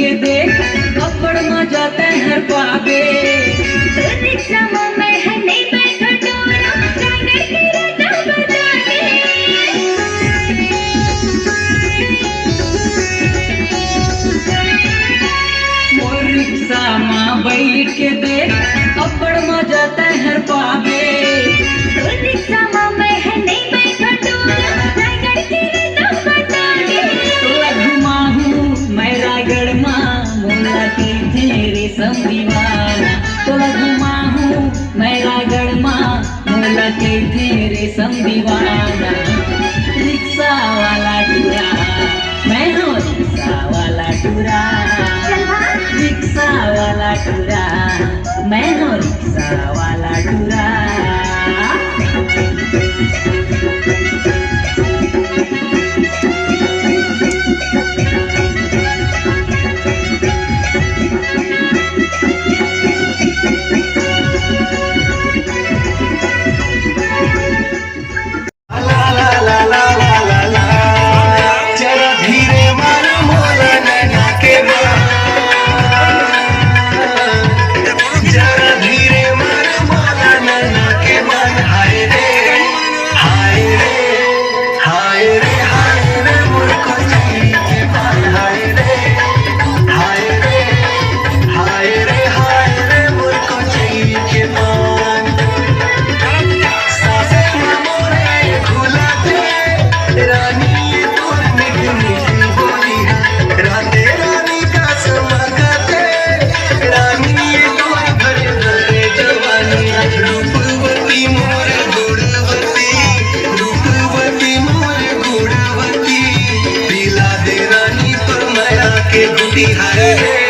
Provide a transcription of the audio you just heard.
के देख अब्बड़ मजा तहर पावे। रिक्शा में है नहीं बैठो डोरा रायगढ़ की राजा बजा के। मोर रिक्शा में बैठ के देख अब्बड़ मजा तहर पावे। रिक्शा में है नहीं बैठो डोरा रायगढ़ की राजा बजा के। तोला घुमाहू मैं रायगढ़ माँ मोला तीर्थे रेशम दीवाना। तोला घुमाहू मैं रायगढ़ माँ मोला तीर्थे रेशम दीवाना। रिक्शा वाला टूरा मैं हूँ रिक्शा वाला टूरा। रिक्शा वाला टूरा मैं हूँ रिक्शा वाला टूरा। जरा धीरे मारो मोला नैना के बाल। जरा धीरे मारो मोला नैना के बाल। हाय रे हाय रे हाय रे हाय रे मुझको चाहिए के बाल। हाय रे हाय रे हाय रे हाय रे मुझको चाहिए के बाल। सांसें मोरे खुला दे रानी तोर मीठी मीठी बोली है। राते रानी का समागते रानी तोर भरे भरे जवानी। रूपवती मोर गुणवती रूपवती मोर गुणवती पिला दे रानी तोर माया के बूटी। हाय रे